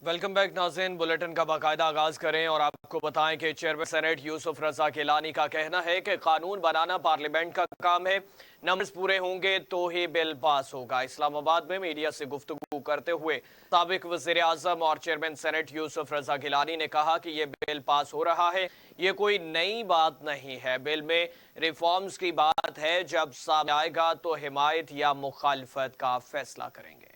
Welcome back नाज़रीन। Bulletin का बाकायदा आगाज करें और आपको बताएं कि चेयरमैन सेनेट यूसुफ रजा गिलानी का कहना है कि कानून बनाना पार्लियामेंट का काम है, नंबर्स पूरे होंगे तो ही बिल पास होगा। इस्लामाबाद में मीडिया से गुफ्तगू करते हुए साबिक वज़ीर आज़म और चेयरमैन सेनेट यूसुफ रजा गिलानी ने कहा कि ये बिल पास हो रहा है, ये कोई नई बात नहीं है। बिल में रिफॉर्म्स की बात है, जब सामने आएगा तो हिमायत या मुखालफत का फैसला करेंगे।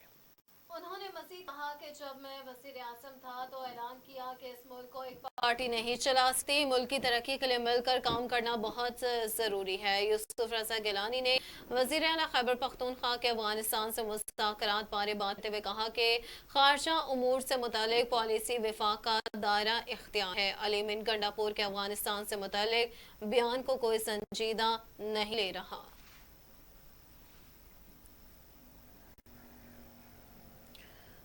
उन्होंने मज़ीद कहा कि जब मैं वज़ीर आज़म था तो ऐलान किया कि इस मुल्क को एक पार्टी नहीं चला सकती, मुल्क की तरक्की के लिए मिलकर काम करना बहुत ज़रूरी है। यूसुफ रज़ा गिलानी ने वज़ीर आला खैबर पख्तूनख्वा के अफगानिस्तान से मुज़ाकरात बारे बात करते हुए कहा कि खारजा उमूर से मुतालिक पॉलिसी विफाक का दायरा इख्तियार है। अली मिन गंडापुर के अफगानिस्तान से मुतालिक बयान को कोई संजीदा नहीं ले रहा।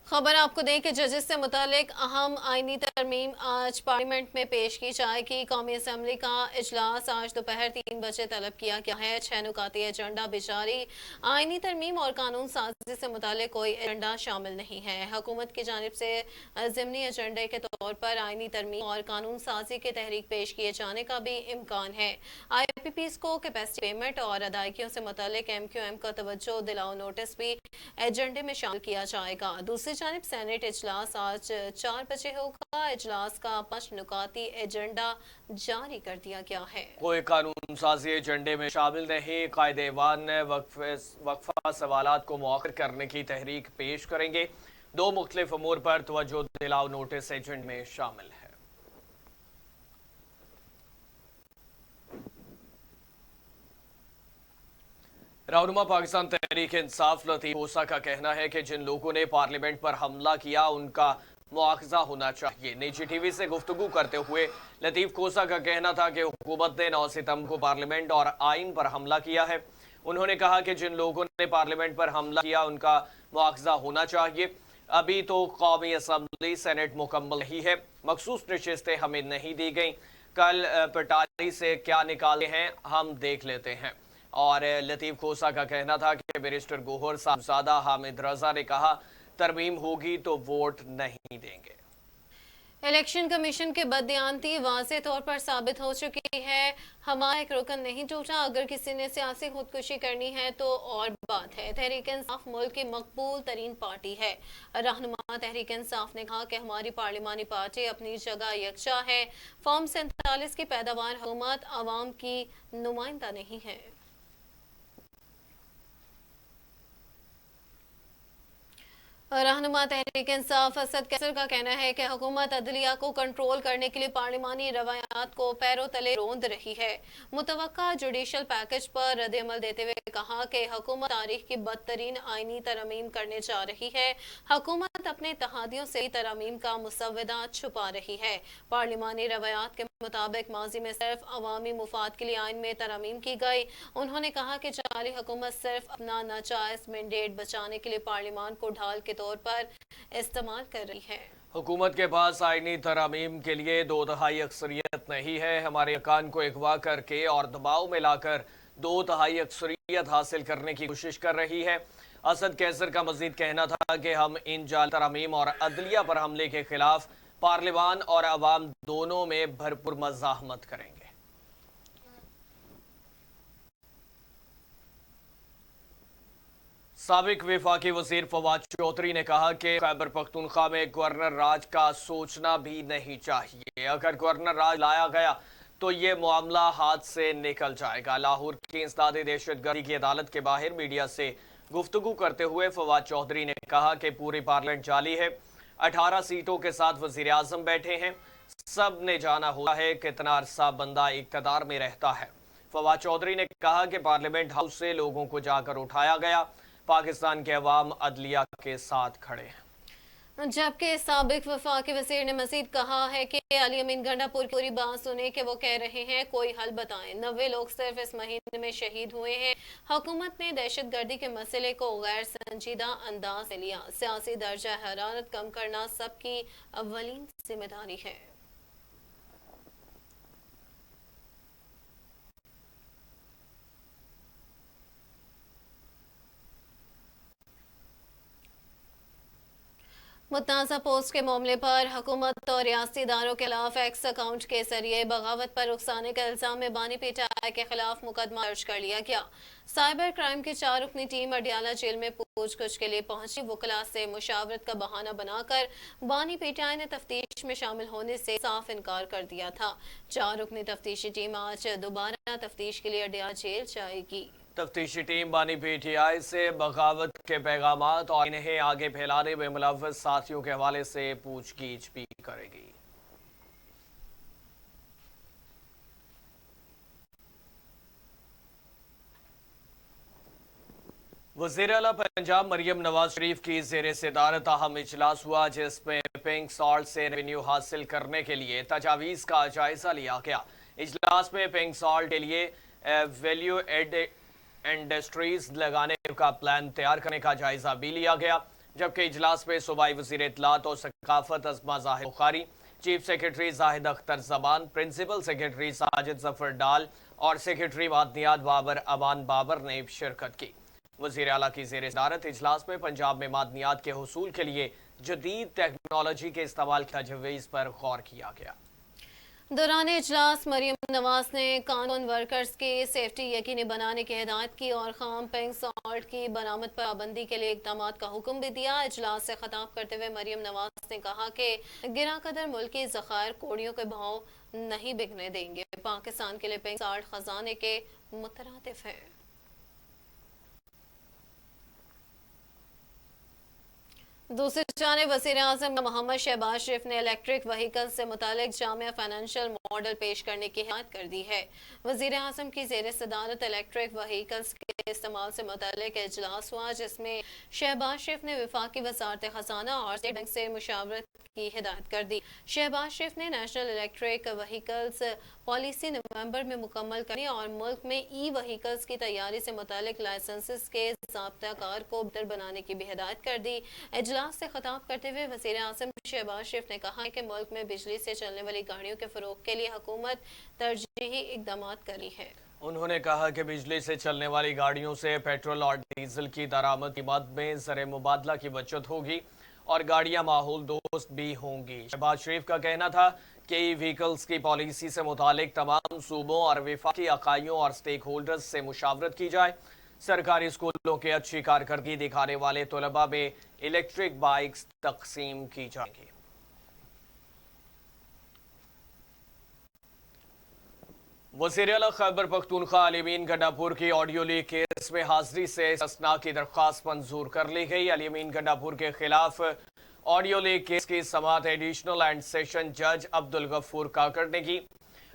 खबर आपको दें कि जजेस से मुतालिक अहम आईनी तरमीम आज पार्लियामेंट में पेश की जाएगी। कौमी असम्बली का इजलास आज दोपहर 3 बजे तलब किया गया है। 6 नुकाती एजेंडा बिजारी, आईनी तरमीम और कानून साजी से मुतालिक कोई एजेंडा शामिल नहीं है। हुकूमत की जानिब से ज़िमनी एजेंडे के तौर पर आईनी तरमीम और कानून साजी के तहरीक पेश किए जाने का भी इम्कान है। IPPs को कैपेसिटी पेमेंट और अदायगियों से मुतालिक MQM का तवज्जो दिलाओ नोटिस भी एजेंडे में शामिल किया जाएगा। दूसरी जानिब सेनेट इजलास आज 4 बजे होगा। इजलास का 5 नुकाती एजेंडा जारी कर दिया गया है। कोई कानून साजी एजेंडे में शामिल नहीं। कायदेवान ने वक्फा सवालात को मौखर करने की तहरीक पेश करेंगे। 2 मुख्तलिफ अमूर पर तवज्जो दिलाओ नोटिस एजेंडे में शामिल है। रहनुमा पाकिस्तान तहरीक इंसाफ लतीफ खोसा का कहना है कि जिन लोगों ने पार्लियामेंट पर हमला किया उनका मुआवजा होना चाहिए। निजी टीवी से गुफ्तगू करते हुए लतीफ खोसा का कहना था कि हुकूमत ने 9 सितंबर को पार्लियामेंट और आइन पर हमला किया है। उन्होंने कहा कि जिन लोगों ने पार्लियामेंट पर हमला किया उनका मुआवजा होना चाहिए। अभी तो कौमी असम्बली सेनेट मुकम्मल नहीं है, मखसूस नशिस्तें हमें नहीं दी गई। कल पटारी से क्या निकाले हैं हम देख लेते हैं। और लतीफ खोसा का कहना था कि बैरिस्टर गोहर साहबजादा हामिद रजा ने कहा तरमीम होगी तो वोट नहीं देंगे। इलेक्शन कमीशन के बददियानती वाज़े तौर पर साबित हो चुकी है। हमारा एक रुकन नहीं टूटा। अगर किसी ने सियासी खुदकुशी करनी है तो और बात है। तहरीक इंसाफ मुल्क की मकबूल तरीन पार्टी है। रहनुमा तहरीक इंसाफ ने कहा कि हमारी पार्लिमानी पार्टी अपनी जगह यकजा है। फॉर्म 47 की पैदावार हुकूमत आवाम की नुमाइंदा नहीं है। रहनुमा तहरीक इंसाफ असद कैसर का कहना है कि हुकूमत अदलिया को कंट्रोल करने के लिए पार्लिमानी रवायात को पैरों तले रोंद रही है। मुतवक्का जुडिशल पैकेज पर रद्दअमल देते हुए कहा कि हुकूमत तारीख की बदतरीन आईनी तरमीम करने जा रही है। हुकूमत अपने इत्तेहादियों से तरमीम का मुसव्वदा छुपा रही है। पार्लिमानी रवायात के मुताबिक माजी में सिर्फ अवामी मुफाद के लिए आइन में तरमीम की गई। उन्होंने कहा कि जाली हुकूमत सिर्फ अपना नाजायज मैंडेट बचाने के लिए पार्लियामान को ढाल के तौर पर इस्तेमाल कर रही है। हुकूमत के पास आईनी तरमीम के लिए 2/3 अक्सरियत नहीं है। हमारे अरकान को अगवा करके और दबाव में लाकर 2/3 अक्सरियत हासिल करने की कोशिश कर रही है। असद कैसर का मजीद कहना था कि हम इन जाल तरमीम और अदलिया पर हमले के खिलाफ पार्लियामान और अवाम दोनों में भरपूर मज़ाहमत करेंगे। साबिक वफाकी वजीर फवाद चौधरी ने कहा कि खैबर पख्तूनख्वा में गवर्नर राज का सोचना भी नहीं चाहिए। अगर गवर्नर राज लाया गया तो ये मामला हाथ से निकल जाएगा। लाहौर की इंसदादी दहशतगर्दी की अदालत के बाहर मीडिया से गुफ्तगू करते हुए फवाद चौधरी ने कहा कि पूरी पार्लियामेंट जाली है। 18 सीटों के साथ वजीर आजम बैठे हैं। सब ने जाना हुआ है कितना अरसा बंदा इक़्तिदार में रहता है। फवाद चौधरी ने कहा कि पार्लियामेंट हाउस से लोगों को जाकर उठाया गया। पाकिस्तान के अवाम अदलिया के साथ खड़े हैं। जबकि साबिक वफाकी वजीर ने मजीद कहा है कि अली अमीन गंडापुर की पूरी बात सुने कि वो कह रहे हैं कोई हल बताएं। 90 लोग सिर्फ इस महीने में शहीद हुए हैं। हुकूमत ने दहशतगर्दी के मसले को गैर संजीदा अंदाज से लिया। सियासी दर्जा हरारत कम करना सबकी अव्वलीन जिम्मेदारी है। मुतनाज़ा पोस्ट के मामले पर हुकूमत और रियासती इदारों के खिलाफ एक्स अकाउंट के जरिए बगावत पर उकसाने के इल्जाम में बानी पीटीआई के खिलाफ मुकदमा दर्ज कर लिया गया। साइबर क्राइम की 4 रुकनी टीम अडियाला जेल में पूछताछ के लिए पहुंची। वकला से मुशावरत का बहाना बनाकर बानी पीटीआई ने तफ्तीश में शामिल होने से साफ इनकार कर दिया था। 4 रुकनी तफ्तीशी टीम आज दोबारा तफ्तीश के लिए अडियाला जेल जाएगी। तफ्तीशी टीम बानी पीटीआई से बगावत के पैगामात और इन्हें आगे फैलाने में मुलव्वस साथियों के हवाले से पूछगीछ भी करेगी। वज़ीर-ए-आला पंजाब मरियम नवाज शरीफ की ज़ेर सदारत अहम इजलास हुआ, जिसमें पिंक सॉल्ट से रेवेन्यू हासिल करने के लिए तजावीज़ का जायजा लिया गया। इजलास में पिंक सॉल्ट के लिए वैल्यू एड इंडस्ट्रीज लगाने का प्लान तैयार करने का जायजा भी लिया गया। जबकि इजलास में सूबाई वज़ीर इत्तलात और सकाफत अज़मा ज़ाहिर बुखारी, चीफ सेक्रेटरी जाहिद अख्तर ज़बान, प्रिंसिपल सेक्रेटरी साजिद ज़फ़र डाल और सेक्रेटरी मादनियात बाबर अमान बाबर ने शिरकत की। वज़ीर आला की ज़ेर सदारत इजलास में पंजाब में मादनियात के हुसूल के लिए जदीद टेक्नोलॉजी के इस्तेमाल की तजवीज़ पर गौर किया गया। दौरान इजलास मरियम नवाज ने कानून वर्कर्स की सेफ्टी यकीनी बनाने की हिदायत की और खाम पिंक सॉल्ट की बरामद पर पाबंदी के लिए इकदाम का हुक्म भी दिया। इजलास से खिताब करते हुए मरियम नवाज ने कहा कि गिरा कदर मुल्की ज़खायर कोड़ियों के भाव नहीं बिकने देंगे। पाकिस्तान के लिए पिंक सॉल्ट खजाने के मुतरादिफ है। दूसरी जानिब वज़ीर-ए-आज़म मोहम्मद शहबाज शरीफ ने इलेक्ट्रिक व्हीकल से मुतालिक जामिया फाइनेंशियल मॉडल पेश करने की हिदायत कर दी है। वज़ीर-ए-आज़म की ज़ेर सदारत इलेक्ट्रिक व्हीकल्स के इस्तेमाल से मुतालिक इजलास हुआ, जिसमें शहबाज शरीफ ने वफाकी वज़ारत ख़जाना और स्टेट बैंक से मुशावरत की हिदायत कर दी। शहबाज शरीफ ने नेशनल इलेक्ट्रिक व्हीकल्स पॉलिसी नवंबर में मुकम्मल करने और मुल्क में ई व्हीकल्स की तैयारी से मुतालिक लाइसेंसेस के ज़ाब्ता कार को बेहतर बनाने की भी हिदायत कर दी। इजलास से खिताब करते हुए वज़ीर आज़म शहबाज शरीफ ने कहा कि मुल्क में बिजली से चलने वाली गाड़ियों के फ़रोग़ के लिए हुकूमत तरजीही इक़दाम कर रही है। उन्होंने कहा कि बिजली से चलने वाली गाड़ियों से पेट्रोल और डीजल की दरामद कीमत में ज़र मुबादला की बचत होगी और गाड़ियां माहौल दोस्त भी होंगी। शहबाज शरीफ का कहना था कि ई व्हीकल्स की पॉलिसी से मुतालिक तमाम सूबों और वफाकी इकाइयों और स्टेक होल्डर्स से मुशावरत की जाए। सरकारी स्कूलों के अच्छी कारकर्दगी दिखाने वाले तलबा में इलेक्ट्रिक बाइक्स तकसीम की जाएंगी। वज़ीर-ए-आला खैबर पख्तूनख्वा अली-अमीन गंडापुर की ऑडियो लीक केस में हाजिरी से इस्तिस्ना की दरख्वास्त मंजूर कर ली गई। अली-अमीन गंडापुर के खिलाफ ऑडियो लीक केस की समाअत एडिशनल एंड सेशन जज अब्दुल गफूर काकड़ ने की।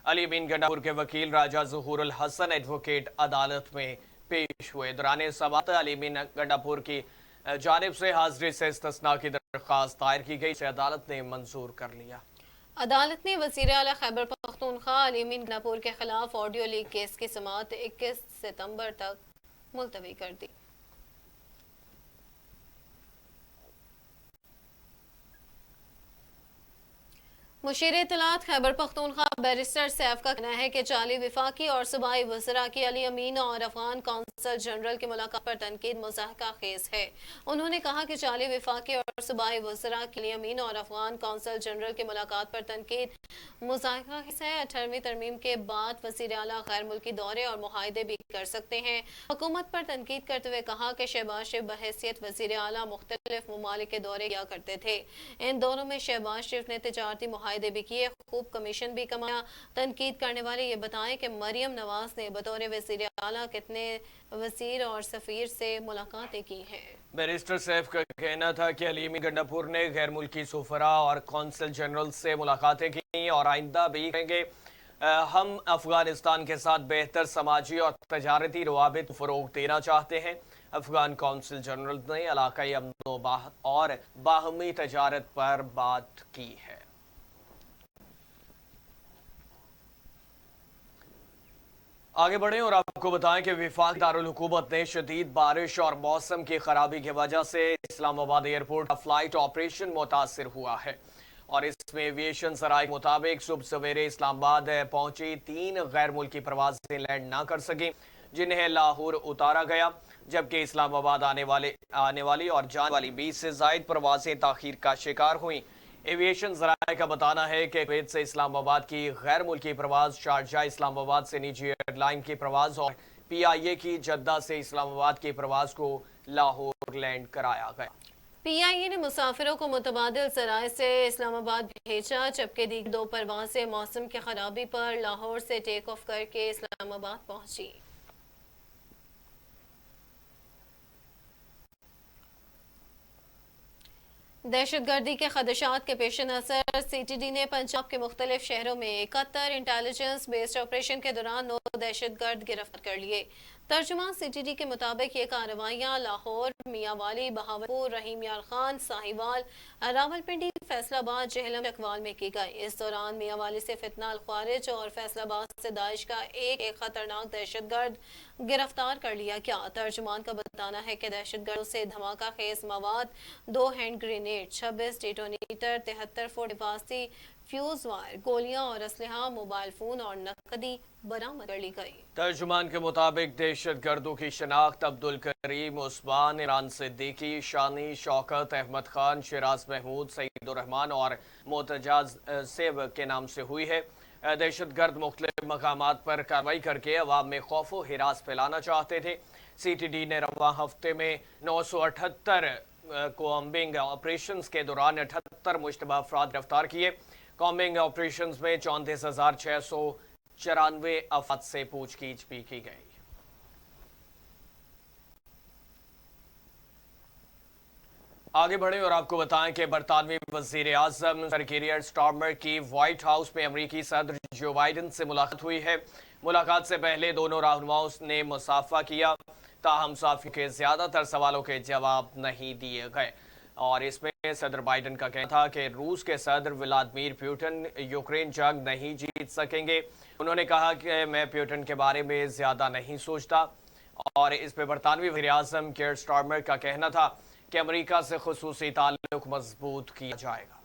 अली-अमीन गंडापुर के वकील राजा ज़हूरुल हसन एडवोकेट अदालत में पेश हुए। दौरान समाअत अली-अमीन गंडापुर की जानिब से हाजिरी से इस्तिस्ना की दरख्वास्त दायर की गई, जिसे अदालत ने मंजूर कर लिया। अदालत ने वज़ीर-ए-आला खैबर पख्तूनख्वा अली-अमीन गंडापुर के खिलाफ ऑडियो लीक केस की समाअत 21 सितंबर तक मुलतवी कर दी। मुशीर इत्तलात खैबर पख्तूनख्वा बैरिस्टर सैफ का कहना है कि जाली वफाकी और सूबाई वज़रा की अली-अमीन और अफगान कौंसल जनरल की मुलाकात पर तनकीद मुज़ाहका खेज है। उन्होंने कहा कि जाली वफाकी और सूबाई वज़रा की अली-अमीन और अफगान कौंसल जनरल की मुलाकात पर तनकीद मुज़ाहका खेज है। 18वीं तरमीम के बाद वज़ीर-ए-आला गैर मुल्की दौरे और मुआहदे भी कर सकते हैं। हुकूमत पर तनकीद करते हुए कहा कि शहबाज शरीफ बहैसियत वज़ीर-ए-आला मुख्तलिफ ममालिक के दौरे किया करते थे। इन दौरों में शहबाज शरीफ ने तिजारती मुआहदे भी किए, खूब कमीशन भी कमाया। तनकीद करने वाले ये बताएं कि मरियम नवाज ने बतौर वज़ीर-ए-आला कितने वज़ीर और सफ़ीर से मुलाकातें की हैं। बैरिस्टर सैफ का कहना था कि अली-अमीन गंडापुर ने गैर मुल्की सफरा और कौंसल जनरल से मुलाकातें की और आइंदा भी करेंगे। हम अफगानिस्तान के साथ बेहतर समाजी और तजारती रवाबित फ़रोग़ देना चाहते हैं। अफगान कौंसल जनरल ने इलाकाई अमन और बाहमी तजारत पर बात की है। आगे बढ़ें और आपको बताएं कि वफाक दारुल हुकूमत ने शदीद बारिश और मौसम की खराबी की वजह से इस्लामाबाद एयरपोर्ट का फ्लाइट ऑपरेशन मुतासिर हुआ है और इसमें एविएशन सराय के मुताबिक सुबह सवेरे इस्लामाबाद पहुंची 3 गैर मुल्की प्रवासें लैंड ना कर सकें, जिन्हें लाहौर उतारा गया। जबकि इस्लामाबाद आने वाली और जाने वाली 20 से जायद परवाजें ताखीर का शिकार हुई। एविएशन जराये का बताना है कि कुवैत से इस्लामाबाद की गैर मुल्की प्रवाज, शारजा इस्लामाबाद से निजी एयरलाइन की प्रवाज और PIA की जद्दा से इस्लामाबाद की प्रवाज को लाहौर लैंड कराया गया। PIA ने मुसाफिरों को मुतबादिल ज़राए से इस्लामाबाद भेजा, जबकि दीगर 2 परवाजें मौसम की खराबी पर लाहौर से टेक ऑफ करके इस्लामाबाद पहुंची। दहशतगर्दी के खदशात के पेश नज़र CTD ने पंजाब के मुख्तलिफ शहरों में 71 इंटेलिजेंस बेस्ड ऑपरेशन के दौरान 9 दहशतगर्द गिरफ्तार कर लिए। तर्जुमान CTD के मुताबिक ये कार्रवाइयाँ लाहौर, मियांवाली, बहावलपुर, रहीम यार खान, साहिवाल, रावलपिंडी, फैसलाबाद, जेहलम, चकवाल में की गई। इस दौरान मियांवाली से फितना अल ख्वारिज और फैसलाबाद से दाइश का एक खतरनाक दहशतगर्द गिरफ्तार कर लिया गया। तर्जुमान का बताना है कि दहशतगर्दों से धमाका खेज मवाद, 2 हैंड ग्रेनेड, 26 डेटोनेटर, 73 फुट हिफाजती फ्यूज वायर, गोलियां और असलहा, मोबाइल फोन और नकदी बरामद कर ली गई। तर्जुमान के मुताबिक दहशतगर्दों की शनाख्त अब्दुल करीम, उस्मान, ईरान सिद्दीकी, शानी, शौकत, अहमद खान, शिराज महमूद, सईदुर रहमान और मोतजाज सेब के नाम से हुई है। दहशतगर्द मुख्तलिफ मकामात पर कार्रवाई करके अवाम में खौफ व हिरास फैलाना चाहते थे। CTD ने रवां हफ्ते में 978 कॉम्बिंग ऑपरेशंस के दौरान 78 मुश्तबा अफराद गिरफ्तार किए। कॉम्बिंग ऑपरेशंस में 34,694 अफराद से पूछगीछ भी की गई। आगे बढ़े और आपको बताएं कि बरतानवी वजीर आजम सर कीयर स्टारमर की व्हाइट हाउस में अमरीकी सदर जो बाइडन से मुलाकात हुई है। मुलाकात से पहले दोनों रहनुमाओं ने मुसाफा किया, ताहम मुसाफिर के ज्यादातर सवालों के जवाब नहीं दिए गए और इसमें सदर बाइडन का कहना था कि रूस के सदर व्लादिमीर पुतिन यूक्रेन जंग नहीं जीत सकेंगे। उन्होंने कहा कि मैं पुतिन के बारे में ज्यादा नहीं सोचता और इस पे बरतानवी वज़ीर आज़म कीयर स्टारमर का कहना था कि अमेरिका से खुसूसी ताल्लुक मजबूत किया जाएगा।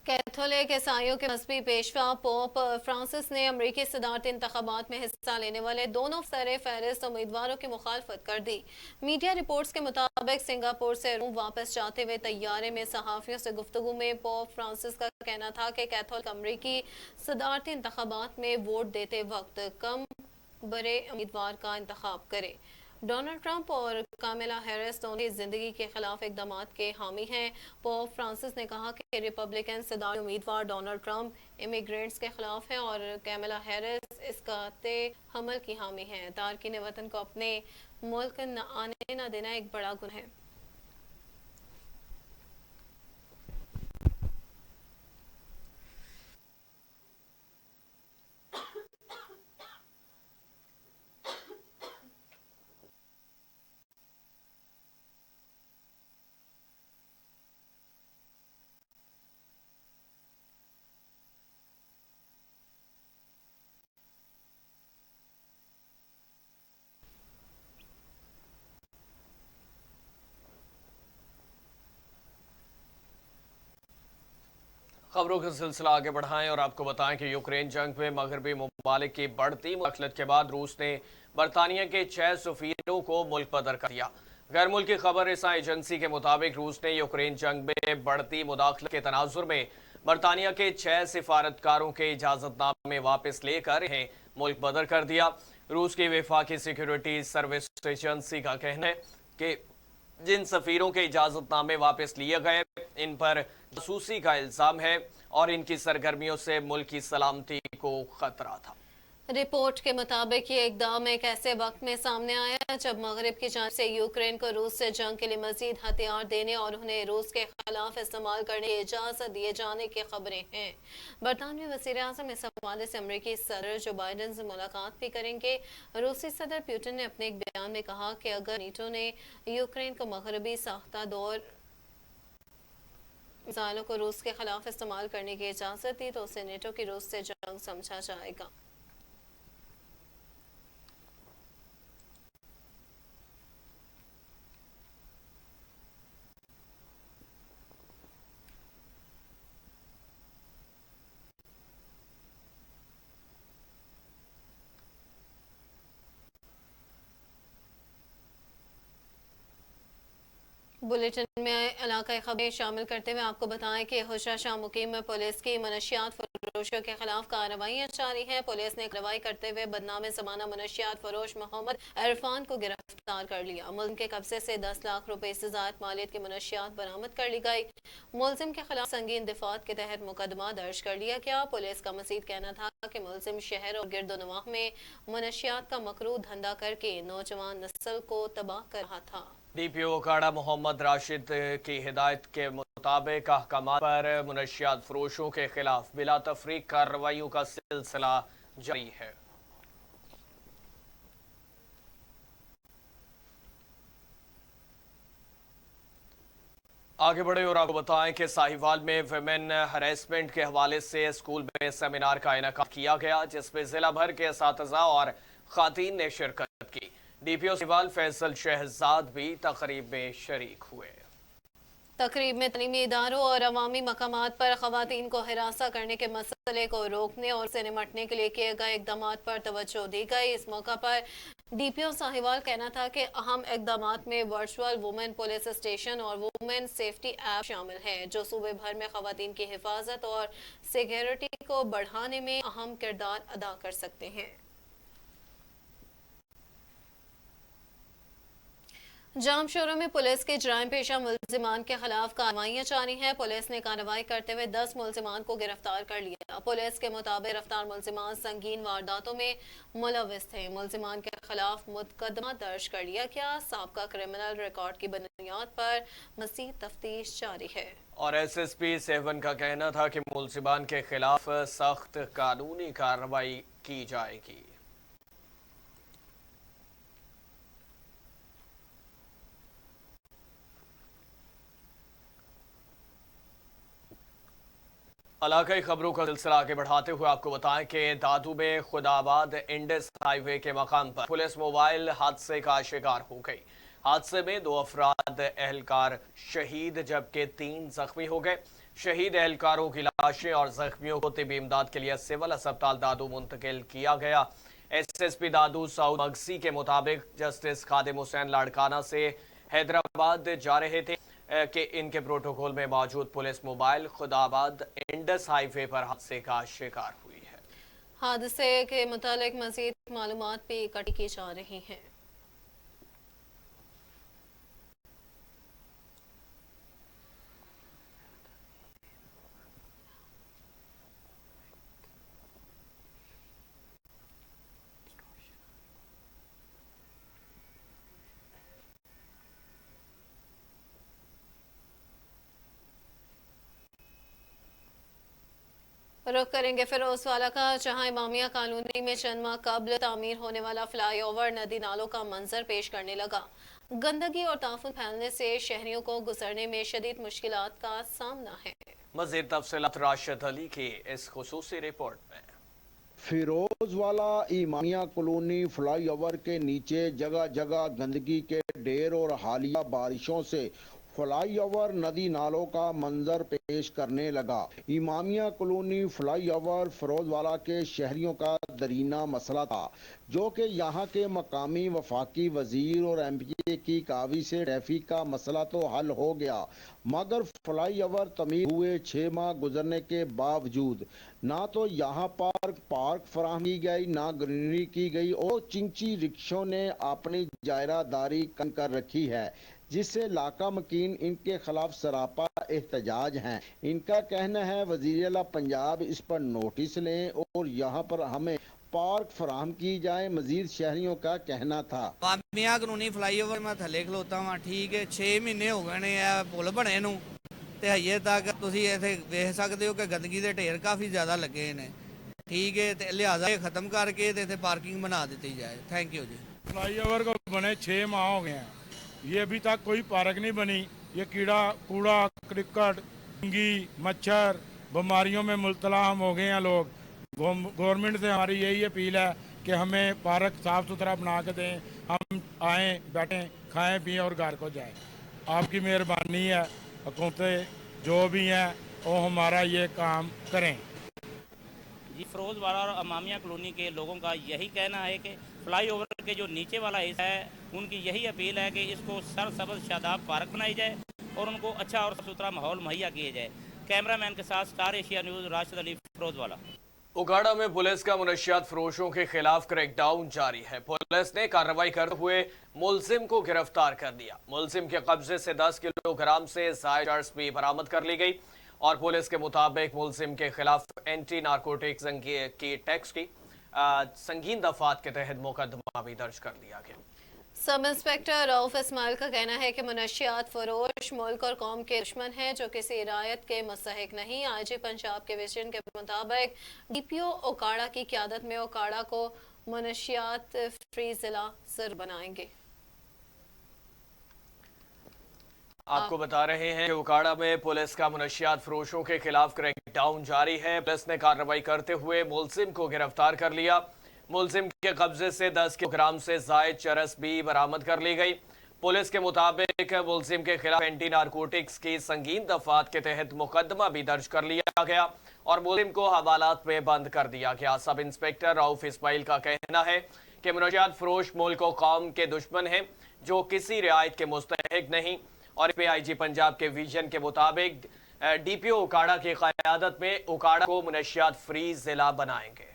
कैथोलिक ईसाइयों के मजहबी पेशवा पोप फ्रांसिस ने अमरीकी सदारती इंतखाबात में हिस्सा लेने वाले दोनों सर फहरिस्त उम्मीदवारों की मुखालफत कर दी। मीडिया रिपोर्ट्स के मुताबिक सिंगापुर से रोम वापस जाते हुए तैयारे में सहाफियों से गुफ्तगू में पोप फ्रांसिस का कहना था कि कैथोलिक अमरीकी सदारती इंतखाबात में वोट देते वक्त कम बड़े उम्मीदवार का इंतखाब करे। डोनाल्ड ट्रंप और कामिला हैरिस दोनों की जिंदगी के खिलाफ इकदाम के हामी हैं। पोप फ्रांसिस ने कहा कि रिपब्लिकन सदारती उम्मीदवार डोनाल्ड ट्रंप इमिग्रेंट्स के खिलाफ हैं और कामिला हैरिस इसका हमल की हामी हैं। तारकीन वतन को अपने मुल्क न आने न देना एक बड़ा गुनाह है। खबरों का सिलसिला आगे बढ़ाएं और आपको बताएं कि यूक्रेन जंग में मगरबी मुमालिक की बढ़ती मुदाखलत के बाद रूस ने बरतानिया के 6 सफीरों को मुल्क बदर कर दिया। गैर मुल्की खबर रसां एजेंसी के मुताबिक रूस ने यूक्रेन जंग में बढ़ती मुदाखलत के तनाजुर में बरतानिया के 6 सिफारतकारों के इजाजतनामे वापस लेकर इन्हें मुल्क बदर कर दिया। रूस की वफाकी सिक्योरिटी सर्विस एजेंसी का कहना है कि जिन सफीरों के इजाजतनामे वापस लिए गए इन पर जासूसी का इल्जाम है और इनकी सरगर्मियों से मुल्क की सलामती को खतरा था। रिपोर्ट के मुताबिक ये इकदाम एक ऐसे वक्त में सामने आया जब मगरब की जानिब से यूक्रेन को रूस से जंग के लिए मजीद हथियार देने और उन्हें रूस के खिलाफ इस्तेमाल करने की इजाज़त दिए जाने की खबरें हैं। बरतानवी वज़ीर आज़म इस हवाले से अमरीकी सदर जो बाइडन से मुलाकात भी करेंगे। रूसी सदर पुतिन ने अपने एक बयान में कहा कि अगर नीटो ने यूक्रेन को मगरबी साख्ता दौर मिसाइलों को रूस के खिलाफ इस्तेमाल करने की इजाज़त दी तो उसे नेटो की रूस से जंग समझा जाएगा। बुलेटिन में इलाकाई खबरें शामिल करते हुए आपको बताएं कि हुजरा शाह मुकीम में पुलिस की मनशियात फरोशों के खिलाफ कार्रवाइयां जारी हैं। पुलिस ने कार्रवाई करते हुए बदनाम ज़माना मनशियात फरोश मोहम्मद इरफान को गिरफ्तार कर लिया। मुल्ज़िम के कब्जे से 10 लाख रुपए से ज़ायद मालियत की मनशियात बरामद कर ली गई। मुल्ज़िम के खिलाफ संगीन दिफात के तहत मुकदमा दर्ज कर लिया गया। पुलिस का मज़ीद कहना था कि मुल्ज़िम शहर और गिरदोनवाह में मनशियात का मकरू धंधा करके नौजवान नस्ल को तबाह कर रहा था। डीपीओ काड़ा मोहम्मद राशिद की हिदायत के मुताबिक अहकामात पर मुनशियात फरोशों के खिलाफ बिला तफरीक कार्रवाइयों का सिलसिला जारी है। आगे बढ़े और आपको बताएं कि साहिवाल में विमेन हरेसमेंट के हवाले से स्कूल में सेमिनार का इनेकाद किया गया, जिसमें जिला भर के असातिज़ा और खातीन ने शिरकत की। डीपीओ साहिवाल फैसल शहजाद भी तकरीब में शरीक हुए। तकरीब में तलीमी इदारों और अवामी मकामात पर खवातीन को हिरासा करने के मसले को रोकने और से निमटने के लिए किए गए इकदाम पर तवज्जो दी गई। इस मौका पर डीपीओ साहिवाल कहना था कि अहम इकदाम में वर्चुअल वुमेन पुलिस स्टेशन और वुमेन सेफ्टी ऐप शामिल है, जो सूबे भर में खवातीन की हिफाजत और सिक्योरिटी को बढ़ाने में अहम किरदार अदा कर सकते हैं। जामशोरों में पुलिस के जराइम पेशा मुल्जिमान के खिलाफ कार्रवाइयां जारी हैं। पुलिस ने कार्रवाई करते हुए 10 मुल्जिमान को गिरफ्तार कर लिया। पुलिस के मुताबिक गिरफ्तार मुल्जिमान संगीन वारदातों में मुलविस थे। मुल्जिमान के खिलाफ मुकदमा दर्ज कर लिया गया। साबका क्रिमिनल रिकॉर्ड की बुनियाद पर मज़ीद तफ्तीश जारी है। और SSP 7 का कहना था कि मुल्जिमान के खिलाफ सख्त कानूनी कार्रवाई की जाएगी। इलाकाई खबरों का सिलसिला आगे बढ़ाते हुए आपको बताएं कि दादू में खुदाबाद इंडस हाईवे के मकाम पर पुलिस मोबाइल हादसे का शिकार हो गई। हादसे में 2 अफराद एहलकार शहीद जबकि 3 जख्मी हो गए। शहीद एहलकारों की लाशें और जख्मियों को तिबी इमदाद के लिए सिविल अस्पताल दादू मुंतकिल किया गया। SSP दादू सऊद मगसी के मुताबिक जस्टिस खादिम हुसैन लाड़काना से हैदराबाद जा रहे थे कि इनके प्रोटोकॉल में मौजूद police mobile Khudabad Indus highway पर हादसे का शिकार हुई है। हादसे के मुतालिक मज़ीद मालूमात भी इकट्ठी की जा रही हैं। रुख करेंगे फिरोजवाला का, जहां इमामिया कॉलोनी में चंद माह कबल तामीर होने वाला फ्लाईओवर नदी नालों का मंजर पेश करने लगा। गंदगी और ताफुन फैलने से शहरियों को गुजरने में शदीद मुश्किलात का सामना है। मज़ीद तफसीलात राशिद अली की इस खुसूसी रिपोर्ट में। फिरोजवाला इमामिया कॉलोनी फ्लाईओवर के नीचे जगह जगह गंदगी के ढेर और हालिया बारिशों से फ्लाईओवर नदी नालों का मंजर पेश करने लगा। इमामिया कॉलोनी फ्लाईओवर फिरोजवाला के शहरियों का दरीना मसला था, जो कि यहाँ के मकामी वफाकी वजीर और MPA की कावी से ट्रैफिक का मसला तो हल हो गया, मगर फ्लाईओवर तमीर हुए 6 माह गुजरने के बावजूद ना तो यहाँ पार्क फराहम की गई, ना ग्रीनरी की गई और चिंची रिक्शों ने अपनी जायरादारी कम कर रखी है, जिससे लाका मकीन इनके खिलाफ सरापा एहतजाज हैं। इनका कहना है वज़ीर आला पंजाब इस पर नोटिस लें और यहाँ पर हमें पार्क फराहम की जाए। मजीद शहरियों का कहना था इमामिया कॉलोनी फ्लाईओवर मैं थले खलोता वा, ठीक है 6 महीने हो गए ने पुल बने नूं ते हजे तक तुसीं इत्थे वेख सकदे हो कि गंदगी दे ढेर काफ़ी ज़्यादा लगे ने, ठीक है, ते लिहाजा ये ख़त्म करके इत्थे पार्किंग बना दी जाए। Thank you ji. फ्लाईओवर को बने 6 माह हो गए हैं, ये अभी तक कोई पार्क नहीं बनी। ये कूड़ा क्रिकेट डेंगू मच्छर बीमारियों में मुब्तला हम हो गए हैं लोग। गवर्नमेंट से हमारी यही अपील है कि हमें पार्क साफ़ सुथरा बना के दें, हम आएँ बैठें खाएं पिएँ और घर को जाएं। आपकी मेहरबानी है, हुकूमतें जो भी हैं वो हमारा ये काम करें। जी फरोज वाला और अमामिया कॉलोनी के लोगों का यही कहना है कि फ्लाई ओवर के जो नीचे वाला हिस्सा है उनकी यही अपील है कि इसको सरसब्ज़ शादाब पार्क बनाई जाए और उनको अच्छा और साफ सुथरा माहौल मुहैया किया जाए। कैमरामैन के साथ star Asia news Rashid Ali furrows वाला। उकाड़ा में पुलिस का मुनशियात फरोशों के खिलाफ क्रैकडाउन जारी है। पुलिस ने कार्रवाई करते हुए मुलजिम को गिरफ्तार कर लिया। मुलजिम के कब्जे से 10 किलोग्राम से ज़ायद चरस भी बरामद कर ली गई और पुलिस के मुताबिक मुलजिम के खिलाफ एंटी नारकोटिक्स की टैक्स की संगीन दफात के तहत मुकदमा भी दर्ज कर लिया गया। सब इंस्पेक्टर रऊफ इस्माइल का कहना है कि मुनशियात फरोश मुल्क और कौम के दुश्मन हैं जो किसी रियायत के मुस्तहिक नहीं। आईजी पंजाब के विजन के मुताबिक डीपीओ उकाड़ा की क़यादत में उकाड़ा को मुनशियात फ्री जिला जरूर बनाएंगे। आपको बता रहे हैं कि उकाड़ा में पुलिस का मुनशियात फरोशों के खिलाफ क्रैकडाउन जारी है। पुलिस ने कार्रवाई करते हुए मुलजिम को गिरफ्तार कर लिया। मुलजिम के कब्जे से 10 किलोग्राम से ज़ायद चरस भी बरामद कर ली गई। पुलिस के मुताबिक मुलजिम के खिलाफ एंटी नारकोटिक्स की संगीन दफात के तहत मुकदमा भी दर्ज कर लिया गया और मुलजिम को हवालात में बंद कर दिया गया। सब इंस्पेक्टर रऊफ इस्माइल का कहना है कि मुनशियात फरोश मुल्क और कौम के दुश्मन हैं जो किसी रियायत के मुस्तहिक नहीं और इस पे आईजी पंजाब के विजन के मुताबिक डीपीओ उकाड़ा की क़यादत में उकाड़ा को मुनशियात फ्री जिला बनाएंगे।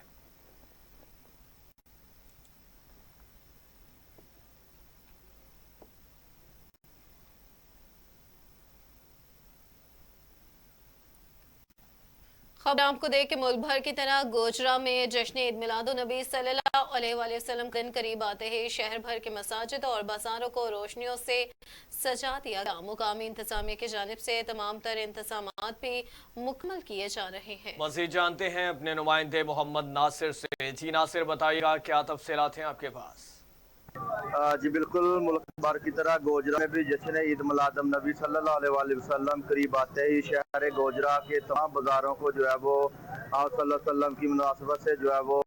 खबर आपको देख के मुल्क भर की तरह गोजरा में जश्न ईद मिलादुन्नबी सल्लल्लाहु अलैहि वसल्लम दिन करीब आते ही शहर भर के मसाजिद और बाजारों को रोशनियों से सजा दिया गया। मुकामी इंतजामिया की जानिब से तमाम तर इंतजामात भी मुकम्मल किए जा रहे हैं। मज़ीद जानते हैं अपने नुमाइंदे मोहम्मद नासिर से। जी नासिर, बताइएगा क्या तफसीलात हैं आपके पास? जी बिल्कुल, मुल्क भर की तरह गोजरा में भी जश्न ईद मिलादुन नबी सल्लल्लाहु अलैहि वसल्लम करीब आते ही शहर गोजरा के तमाम बाज़ारों को जो है वो आप सल्लल्लाहु अलैहि वसल्लम की मुनासबत से जो है वो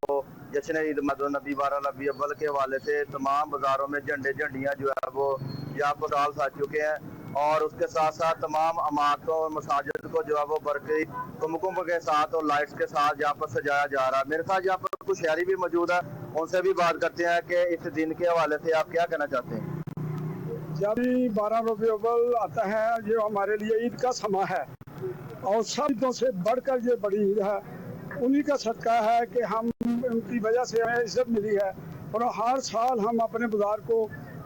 जश्न ईद मिलादुन नबी 12 रबी अव्वल के हवाले से तमाम बाज़ारों में झंडियाँ जो है वो यहाँ पर डाल सा चुके हैं और उसके साथ साथ तमाम इमारतों और मसाजिद को जो है वो बरक़ी कुमकुम के साथ और लाइट्स के साथ यहाँ पर सजाया जा रहा है। मेरे साथ यहाँ पर कुछ शहरी भी मौजूद है, उनसे भी बात करते हैं कि इस दिन के हवाले से आप क्या कहना चाहते हैं? जब 12 रबी अव्वल आता है ये हमारे लिए ईद का समा है और सब ईदों से बढ़कर ये बड़ी ईद है। उन्हीं का सदका है कि हम उनकी वजह से हमें इज्जत मिली है और हर साल हम अपने बाजार को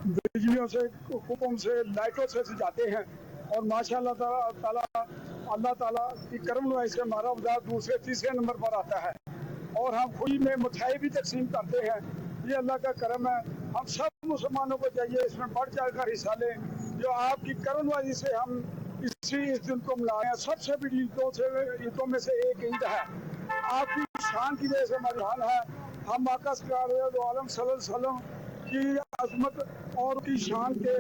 बिजलियों से हुक्म से लाइटों से सजाते हैं और माशाअल्लाह अल्लाह ताला की करम नवाई से हमारा बाजार दूसरे तीसरे नंबर पर आता है और हम खुशी में मिठाई भी तकसीम करते हैं। ये अल्लाह का करम है। हम सब मुसलमानों को चाहिए इसमें बढ़ चढ़कर हिस्सा लें। जो आपकी करम नवाई से हम इस दिन को मनाए हैं। सबसे बड़ी ईदों में से एक ईद है। आपकी शान की वजह से हमारी शान है। हम आका सरकार आलम सल्लल्लाहु अलैहि वसल्लम की अजमत और की शान के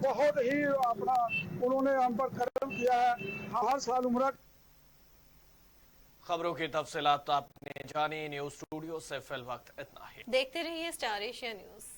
बहुत ही अपना उन्होंने हम पर करम किया है। हर साल उम्र खबरों की तफसीलात आपने जानी। न्यूज़ स्टूडियो से फिल वक्त इतना ही। देखते रहिए स्टार एशिया न्यूज़।